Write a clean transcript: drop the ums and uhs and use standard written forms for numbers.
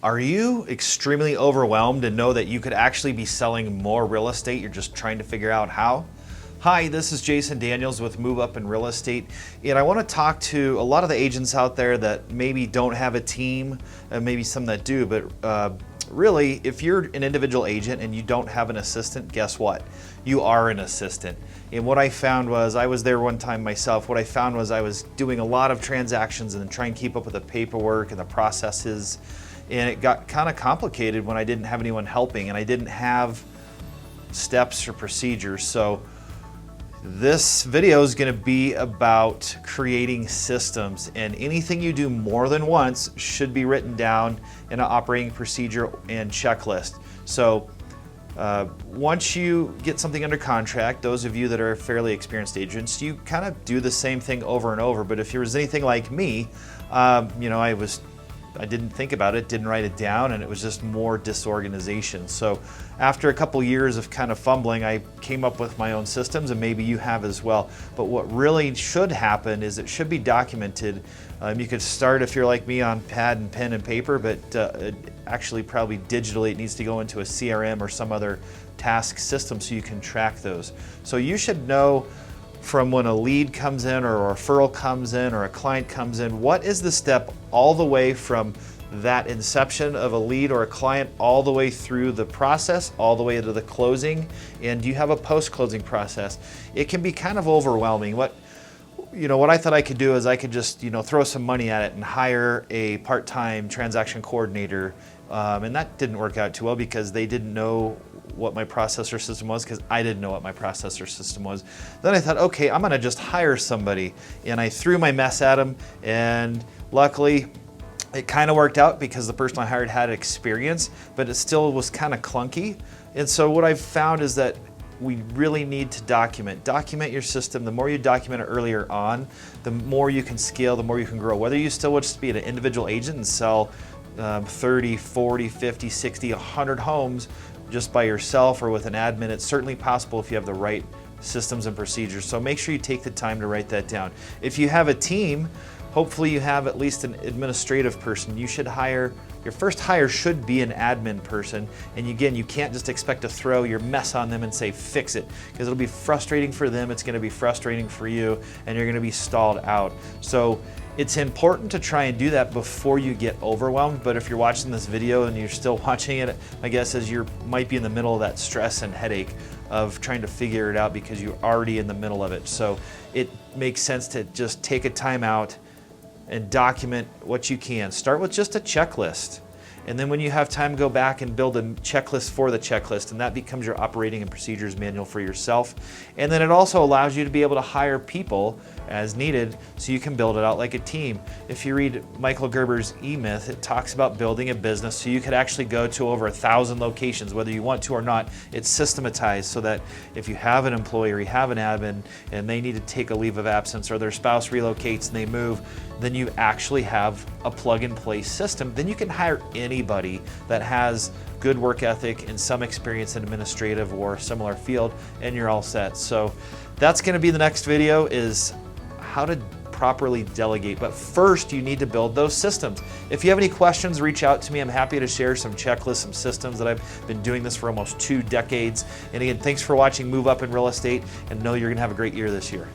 Are you extremely overwhelmed and know that you could actually be selling more real estate? You're just trying to figure out how? Hi, this is Jason Daniels with Move Up in Real Estate, and I want to talk to a lot of the agents out there that maybe don't have a team, and maybe some that do, but really, if you're an individual agent and you don't have an assistant, guess what? You are an assistant. And what I found was, I was there one time myself, what I found was I was doing a lot of transactions and trying to keep up with the paperwork and the processes, and it got kind of complicated when I didn't have anyone helping and I didn't have steps or procedures. So this video is going to be about creating systems, and anything you do more than once should be written down in an operating procedure and checklist. So once you get something under contract, those of you that are fairly experienced agents, you kind of do the same thing over and over. But if you was anything like me, I didn't think about it, didn't write it down, and it was just more disorganization. So after a couple years of kind of fumbling, I came up with my own systems, and maybe you have as well. But what really should happen is it should be documented. You could start, if you're like me, on pad and pen and paper, but actually probably digitally it needs to go into a CRM or some other task system so you can track those. So you should know from when a lead comes in or a referral comes in or a client comes in, what is the step all the way from that inception of a lead or a client all the way through the process, all the way to the closing, and do you have a post-closing process? It can be kind of overwhelming. What I thought I could do is I could just throw some money at it and hire a part-time transaction coordinator, and that didn't work out too well because they didn't know what my processor system was, because I didn't know what my processor system was. Then I thought, okay, I'm gonna just hire somebody, and I threw my mess at them, and luckily it kind of worked out because the person I hired had experience, but it still was kind of clunky. And so what I've found is that we really need to document your system. The more you document it earlier on, the more you can scale, the more you can grow. Whether you still would just be an individual agent and sell 30, 40, 50, 60, 100 homes just by yourself or with an admin, it's certainly possible if you have the right systems and procedures. So make sure you take the time to write that down. If you have a team, hopefully you have at least an administrative person. You should hire, your first hire should be an admin person. And again, you can't just expect to throw your mess on them and say, fix it, because it'll be frustrating for them, it's gonna be frustrating for you, and you're gonna be stalled out. So it's important to try and do that before you get overwhelmed. But if you're watching this video and you're still watching it, my guess is you might be in the middle of that stress and headache of trying to figure it out because you're already in the middle of it. So it makes sense to just take a time out and document what you can. Start with just a checklist. And then when you have time, go back and build a checklist for the checklist, and that becomes your operating and procedures manual for yourself. And then it also allows you to be able to hire people as needed so you can build it out like a team. If you read Michael Gerber's E-Myth, it talks about building a business so you could actually go to over 1,000 locations, whether you want to or not. It's systematized so that if you have an employee or you have an admin and they need to take a leave of absence or their spouse relocates and they move, then you actually have a plug-and-play system. Then you can hire anybody that has good work ethic and some experience in administrative or similar field, and you're all set. So that's gonna be the next video, is how to properly delegate. But first, you need to build those systems. If you have any questions, reach out to me. I'm happy to share some checklists, some systems that I've been doing this for almost 2 decades. And again, thanks for watching Move Up in Real Estate, and know you're gonna have a great year this year.